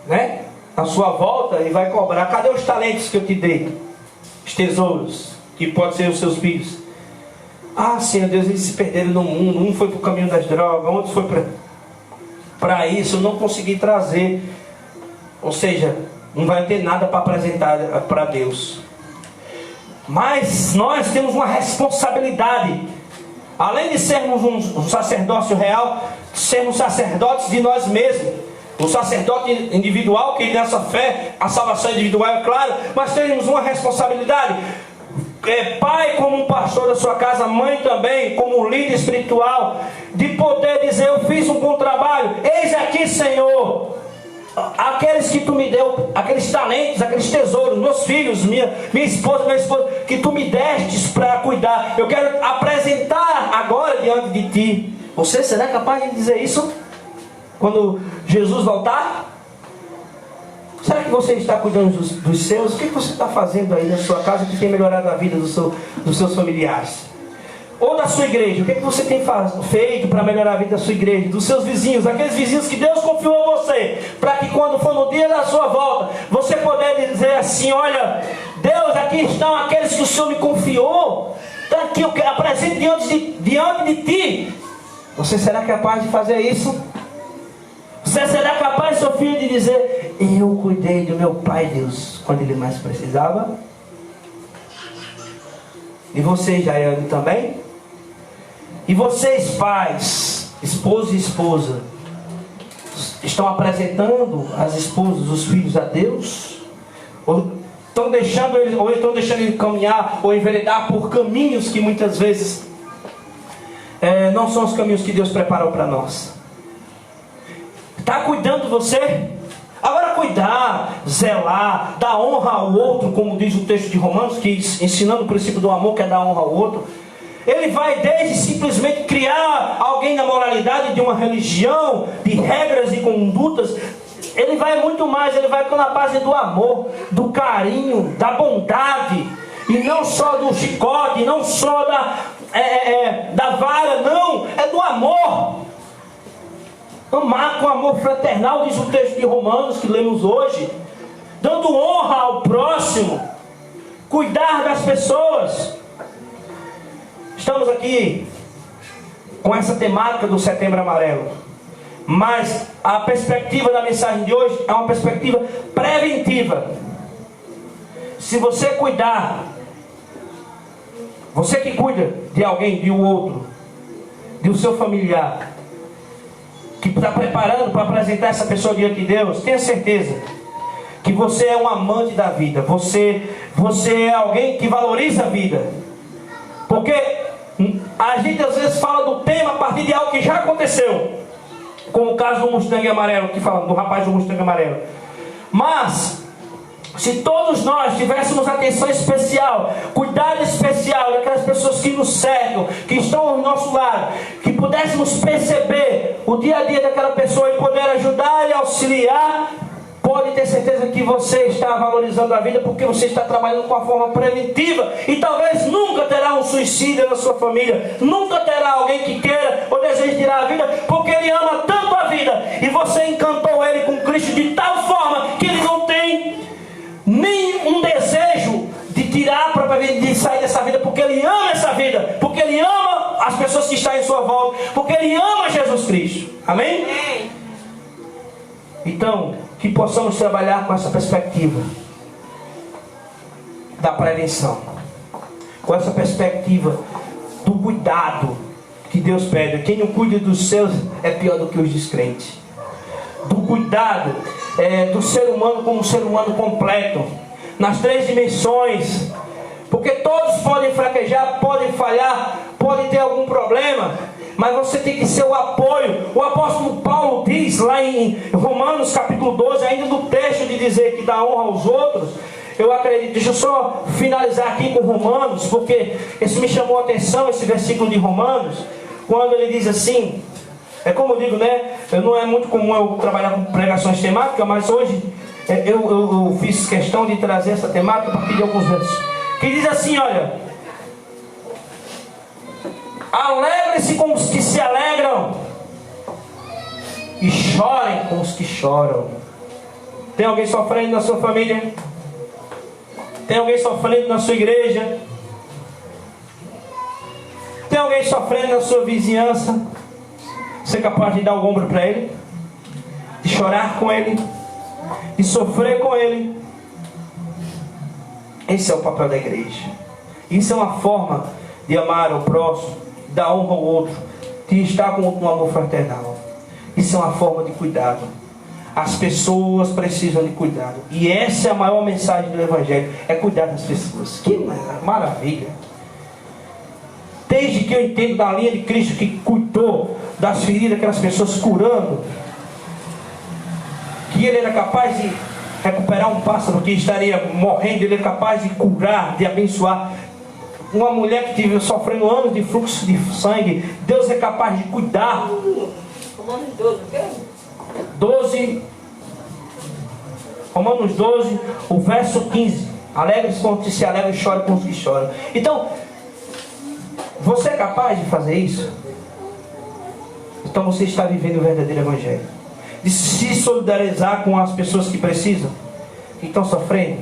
né, na sua volta e vai cobrar: cadê os talentos que eu te dei? Os tesouros, que pode ser os seus filhos. Ah, Senhor Deus, eles se perderam no mundo. Um foi para o caminho das drogas, outro foi para isso, eu não consegui trazer. Ou seja, não vai ter nada para apresentar para Deus. Mas nós temos uma responsabilidade, além de sermos um sacerdócio real, sermos sacerdotes de nós mesmos. Um sacerdote individual, que nessa fé, a salvação individual é claro, mas temos uma responsabilidade. Pai como um pastor da sua casa, mãe também como um líder espiritual, de poder dizer: eu fiz um bom trabalho, eis aqui, Senhor, aqueles que tu me deu, aqueles talentos, aqueles tesouros, meus filhos, minha esposa, que tu me destes para cuidar, eu quero apresentar agora diante de ti. Você será capaz de dizer isso quando Jesus voltar? Será que você está cuidando dos seus? O que você está fazendo aí na sua casa que tem melhorado a vida dos seus familiares? Ou da sua igreja? O que você tem feito para melhorar a vida da sua igreja? Dos seus vizinhos, aqueles vizinhos que Deus confia confiou a você, para que quando for no dia da sua volta, você poder dizer assim: olha, Deus, aqui estão aqueles que o Senhor me confiou, está aqui, eu apresento diante de ti. Você será capaz de fazer isso? Você será capaz, seu filho, de dizer: eu cuidei do meu pai, Deus, quando ele mais precisava? E você, Jaiane, também? E vocês, pais, esposo e esposa, estão apresentando as esposas, os filhos a Deus? Ou estão deixando ele caminhar ou enveredar por caminhos que muitas vezes não são os caminhos que Deus preparou para nós? Está cuidando você? Agora, cuidar, zelar, dar honra ao outro, como diz o texto de Romanos, que ensinando o princípio do amor, que é dar honra ao outro. Ele vai desde simplesmente criar alguém na moralidade de uma religião, de regras e condutas. Ele vai muito mais, ele vai na base do amor, do carinho, da bondade. E não só do chicote, não só da vara, não, é do amor. Amar com amor fraternal, diz o texto de Romanos que lemos hoje. Dando honra ao próximo. Cuidar das pessoas. Estamos aqui com essa temática do Setembro Amarelo. Mas a perspectiva da mensagem de hoje é uma perspectiva preventiva. Se você cuidar, você que cuida de alguém, de um outro, do seu familiar, que está preparando para apresentar essa pessoa diante de Deus, tenha certeza que você é um amante da vida. Você é alguém que valoriza a vida. Porque a gente às vezes fala do tema a partir de algo que já aconteceu, como o caso do Mustang amarelo, que fala do rapaz do Mustang amarelo. Mas se todos nós tivéssemos atenção especial, cuidado especial daquelas pessoas que nos cercam, que estão ao nosso lado, que pudéssemos perceber o dia a dia daquela pessoa e poder ajudar e auxiliar, pode ter certeza que você está valorizando a vida, porque você está trabalhando com a forma preventiva. E talvez nunca terá um suicídio na sua família, nunca terá alguém que queira ou deseje tirar a vida, porque ele ama tanto a vida, e você encantou ele com Cristo de tal forma que ele não tem nem um desejo de tirar a própria vida, de sair dessa vida, porque ele ama essa vida, porque ele ama as pessoas que estão em sua volta, porque ele ama Jesus Cristo. Amém? Amém. Então, que possamos trabalhar com essa perspectiva da prevenção, com essa perspectiva do cuidado que Deus pede. Quem não cuida dos seus é pior do que os descrentes. Do cuidado do ser humano como um ser humano completo, nas 3 dimensões, porque todos podem fraquejar, podem falhar, podem ter algum problema, mas você tem que ser o apoio. O apóstolo Paulo diz lá em Romanos capítulo 12, ainda no texto de dizer que dá honra aos outros, eu acredito, deixa eu só finalizar aqui com Romanos, porque esse me chamou a atenção, esse versículo de Romanos, quando ele diz assim, é como eu digo, né? Não é muito comum eu trabalhar com pregações temáticas, mas hoje eu fiz questão de trazer essa temática a partir de alguns versos. Que diz assim, olha: alegrem-se com os que se alegram, e chorem com os que choram. Tem alguém sofrendo na sua família? Tem alguém sofrendo na sua igreja? Tem alguém sofrendo na sua vizinhança? Você é capaz de dar o ombro para ele, de chorar com ele, de sofrer com ele? Esse é o papel da igreja. Isso é uma forma de amar o próximo, dar honra ao outro, de estar com um amor fraternal. Isso é uma forma de cuidado. As pessoas precisam de cuidado, e essa é a maior mensagem do Evangelho, é cuidar das pessoas. Que maravilha! Desde que eu entendo da linha de Cristo, que cuidou das feridas daquelas pessoas, curando, que ele era capaz de recuperar um pássaro que estaria morrendo, ele é capaz de curar, de abençoar uma mulher que esteve sofrendo anos de fluxo de sangue. Deus é capaz de cuidar. Romanos 12, o quê? 12, Romanos 12, o verso 15. Alegre-se com os que se alegram e chore com os que choram. Então, você é capaz de fazer isso? Então você está vivendo o verdadeiro Evangelho. de se solidarizar com as pessoas que precisam, que estão sofrendo.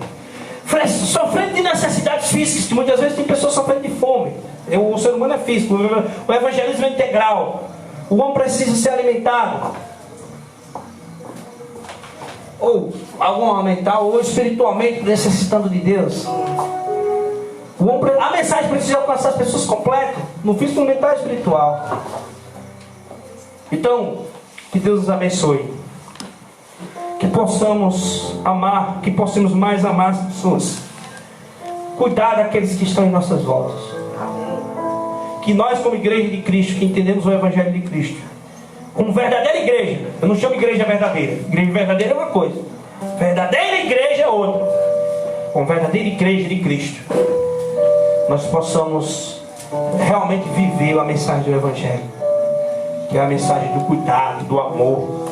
Sofrendo de necessidades físicas, que muitas vezes tem pessoas sofrendo de fome. O ser humano é físico, o evangelismo é integral. O homem precisa ser alimentado, ou alguma mental, ou espiritualmente necessitando de Deus. A mensagem precisa alcançar as pessoas completas, no físico, no mental e espiritual. Então, que Deus nos abençoe. Que possamos amar, que possamos mais amar as pessoas. Cuidar daqueles que estão em nossas voltas. Que nós, como igreja de Cristo, que entendemos o Evangelho de Cristo, como verdadeira igreja, eu não chamo igreja verdadeira. Igreja verdadeira é uma coisa, verdadeira igreja é outra. Como verdadeira igreja de Cristo, nós possamos realmente viver a mensagem do Evangelho, que é a mensagem do cuidado, do amor.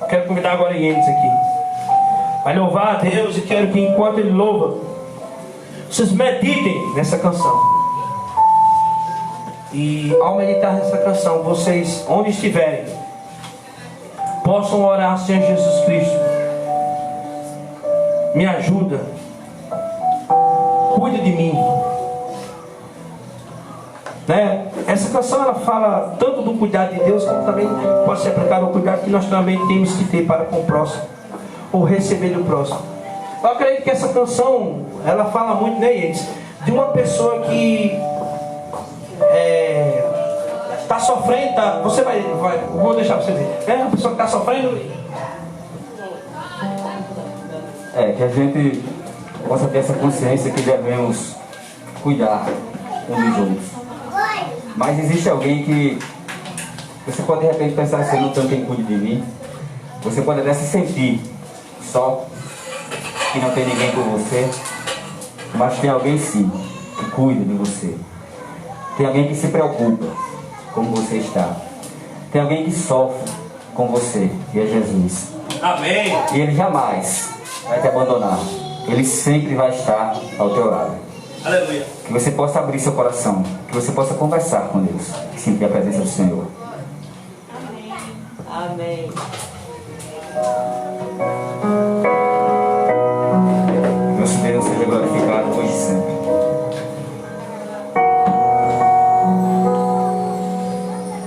Quero convidar agora Enes aqui. Vai louvar a Deus, e quero que enquanto Ele louva, vocês meditem nessa canção. E ao meditar nessa canção, vocês, onde estiverem, possam orar, Senhor Jesus Cristo, me ajuda, cuida de mim. Né? Essa canção ela fala tanto do cuidado de Deus, como também pode ser aplicado ao cuidado que nós também temos que ter para com o próximo, ou receber do próximo. Eu acredito que essa canção ela fala muito, né, Enes, de uma pessoa que está sofrendo, você vai, vou deixar você ver. É uma pessoa que está sofrendo. Que a gente possa ter essa consciência que devemos cuidar uns dos outros. Mas existe alguém que você pode de repente pensar assim, não tem quem cuide de mim. Você pode até se sentir só, que não tem ninguém por você, mas tem alguém sim que cuida de você. Tem alguém que se preocupa como você está. Tem alguém que sofre com você, e é Jesus. Amém. E Ele jamais vai te abandonar. Ele sempre vai estar ao teu lado. Aleluia. Que você possa abrir seu coração, que você possa conversar com Deus e sentir a presença do Senhor. Amém. Que nosso Deus seja glorificado hoje e sempre.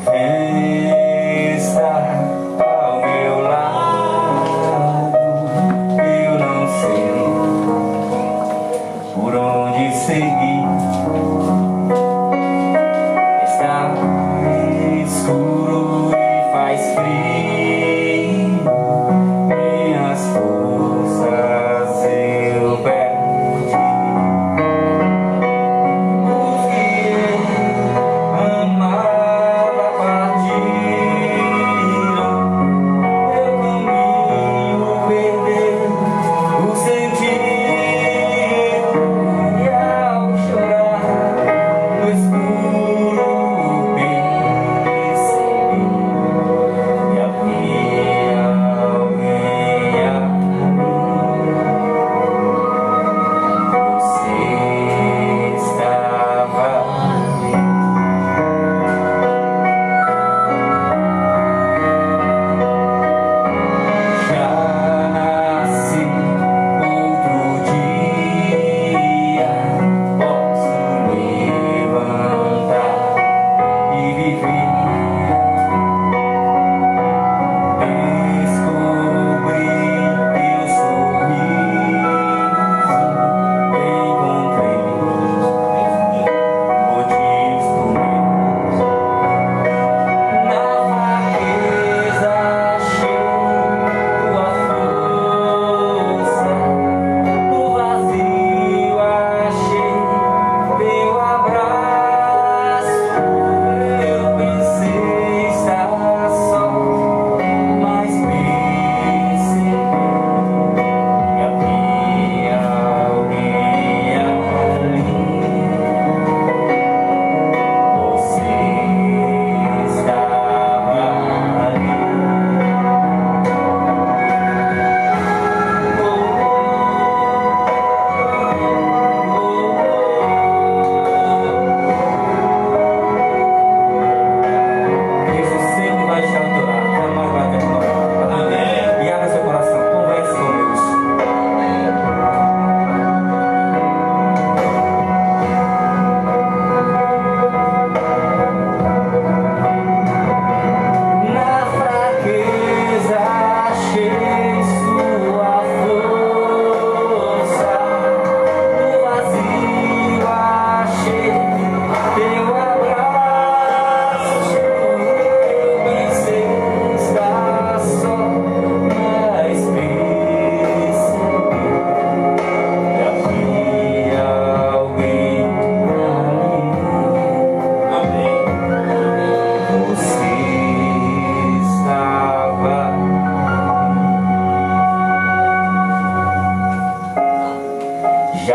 Amém.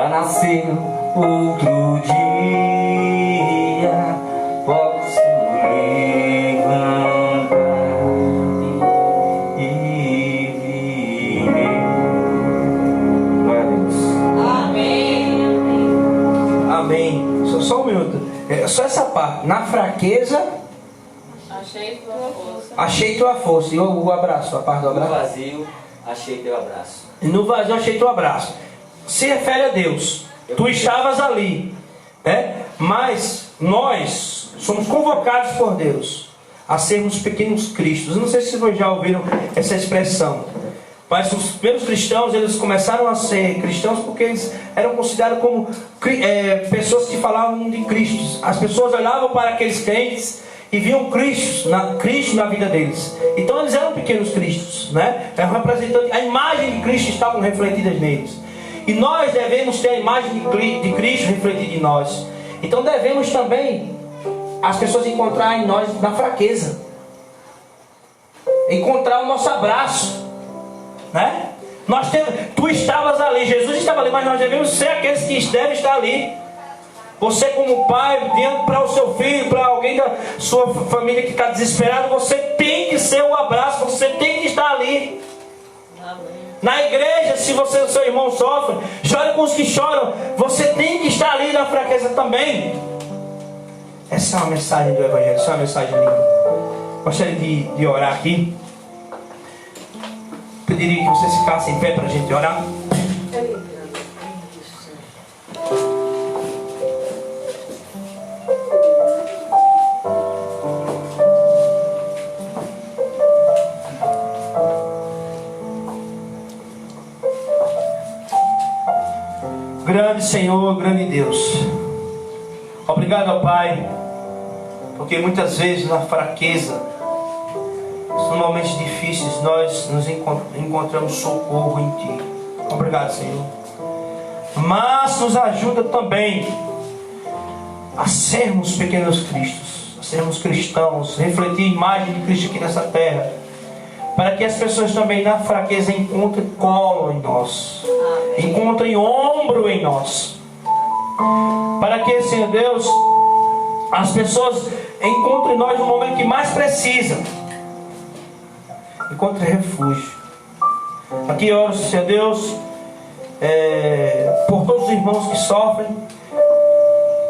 Já nasceu outro dia, posso levantar e viver. Glória a Deus. Amém. Só um minuto. Só essa parte. Na fraqueza, Achei tua força. achei tua força. E o abraço, a parte do No abraço. vazio, achei teu abraço. E no vazio, achei teu abraço. Se refere a Deus. Tu estavas ali, né? Mas nós somos convocados por Deus a sermos pequenos cristos. Eu não sei se vocês já ouviram essa expressão, mas os primeiros cristãos, eles começaram a ser cristãos porque eles eram considerados como pessoas que falavam de Cristo. As pessoas olhavam para aqueles crentes e viam Cristo na vida deles. Então eles eram pequenos cristos, né? Eram representantes, a imagem de Cristo estavam refletidas neles. E nós devemos ter a imagem de Cristo refletida em nós. Então devemos também as pessoas encontrar em nós na fraqueza, encontrar o nosso abraço, né? Tu estavas ali, Jesus estava ali, mas nós devemos ser aqueles que devem estar ali. Você como pai, diante para o seu filho, para alguém da sua família que está desesperado, você tem que ser o abraço, você tem que estar ali. Na igreja, se o seu irmão sofre, chore com os que choram, você tem que estar ali na fraqueza também. Essa é uma mensagem do Evangelho, essa é uma mensagem linda. Gostaria de orar aqui. Pediria que vocês ficassem em pé para a gente orar. Grande Senhor, grande Deus, obrigado, Pai, porque muitas vezes na fraqueza, nos momentos difíceis, nós nos encontramos socorro em Ti. Obrigado, Senhor. Mas nos ajuda também a sermos pequenos cristos, a sermos cristãos, refletir a imagem de Cristo aqui nessa terra, para que as pessoas também na fraqueza encontrem colo em nós, encontrem ombro em nós, para que, Senhor Deus, as pessoas encontrem nós no momento que mais precisam, encontrem refúgio. Aqui eu oro, Senhor Deus, por todos os irmãos que sofrem,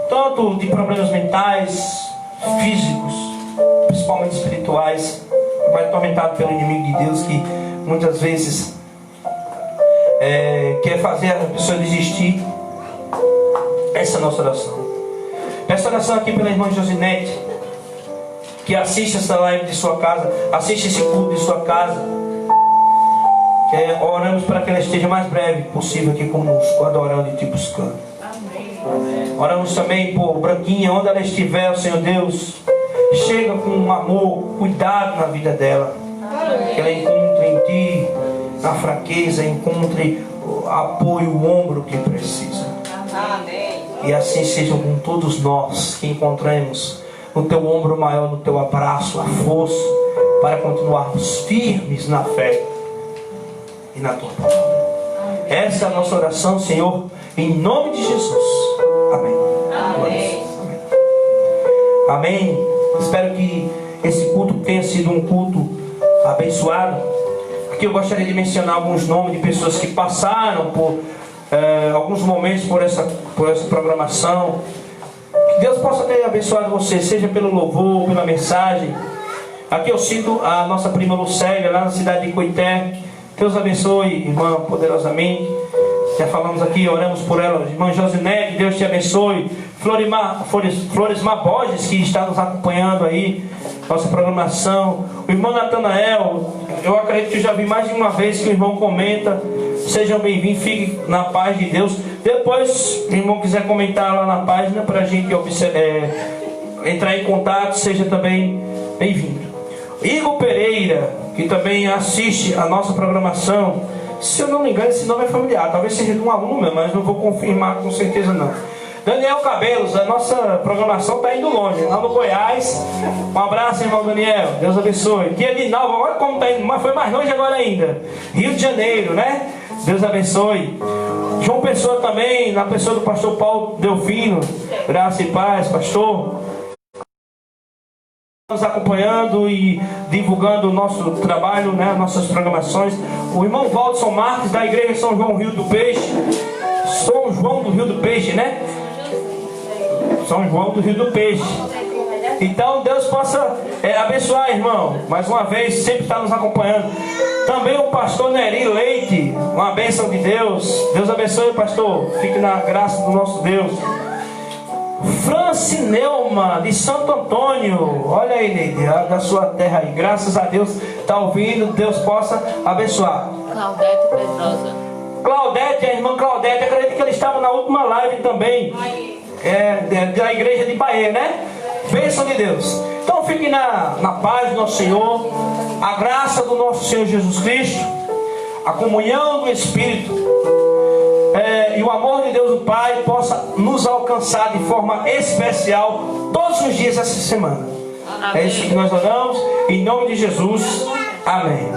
tanto de problemas mentais, físicos, principalmente espirituais, mas atormentado pelo inimigo de Deus, que muitas vezes quer fazer a pessoa desistir. Essa é a nossa oração. Peço oração aqui pela irmã Josinete, que assiste essa live de sua casa, assiste esse culto de sua casa. Oramos para que ela esteja mais breve possível aqui conosco, adorando e te buscando. Amém. Oramos também por Branquinha, onde ela estiver, Senhor Deus, chega com um amor, cuidado na vida dela. Amém. Que ela encontre em Ti, na fraqueza, encontre o apoio, o ombro que precisa. Amém. E assim seja com todos nós que encontremos no Teu ombro maior, no Teu abraço, a força para continuarmos firmes na fé e na Tua palavra. Essa é a nossa oração, Senhor, em nome de Jesus. Amém. Amém. Amém. Espero que esse culto tenha sido um culto abençoado. Aqui eu gostaria de mencionar alguns nomes de pessoas que passaram por alguns momentos por essa programação. Que Deus possa ter abençoado você, seja pelo louvor, pela mensagem. Aqui eu cito a nossa prima Lucélia, lá na cidade de Coité. Deus abençoe, irmã, poderosamente. Já falamos aqui, oramos por ela. Irmã Josinete, Deus te abençoe. Floresmar Borges, que está nos acompanhando aí, nossa programação. O irmão Natanael, eu acredito que já vi mais de uma vez que o irmão comenta. Sejam bem-vindos, fiquem na paz de Deus. Depois, se o irmão quiser comentar lá na página para a gente entrar em contato, seja também bem-vindo. Igor Pereira, que também assiste a nossa programação. Se eu não me engano, esse nome é familiar. Talvez seja de um aluno meu, mas não vou confirmar com certeza não. Daniel Cabelos, a nossa programação está indo longe, lá no Goiás. Um abraço, irmão Daniel, Deus abençoe. Tia de Nova, olha como está indo, mas foi mais longe agora ainda. Rio de Janeiro, né? Deus abençoe. João Pessoa também, na pessoa do pastor Paulo Delfino. Graça e paz, pastor. Nos acompanhando e divulgando o nosso trabalho, né, nossas programações. O irmão Waldson Marques, da igreja São João Rio do Peixe. São João do Rio do Peixe, né? São João do Rio do Peixe. Então Deus possa abençoar, irmão. Mais uma vez, sempre está nos acompanhando. Também o pastor Neri Leite, uma bênção de Deus. Deus abençoe, pastor. Fique na graça do nosso Deus. Francinelma, de Santo Antônio. Olha aí, Neide, da sua terra aí. Graças a Deus, está ouvindo. Deus possa abençoar. Claudete Pedrosa. Claudete, a irmã Claudete, acredito que ele estava na última live também. Da igreja de Bahia, né? Bênção de Deus. Então fique na paz do nosso Senhor. A graça do nosso Senhor Jesus Cristo. A comunhão do Espírito. E o amor de Deus o Pai possa nos alcançar de forma especial todos os dias dessa semana. Amém. É isso que nós oramos. Em nome de Jesus. Amém.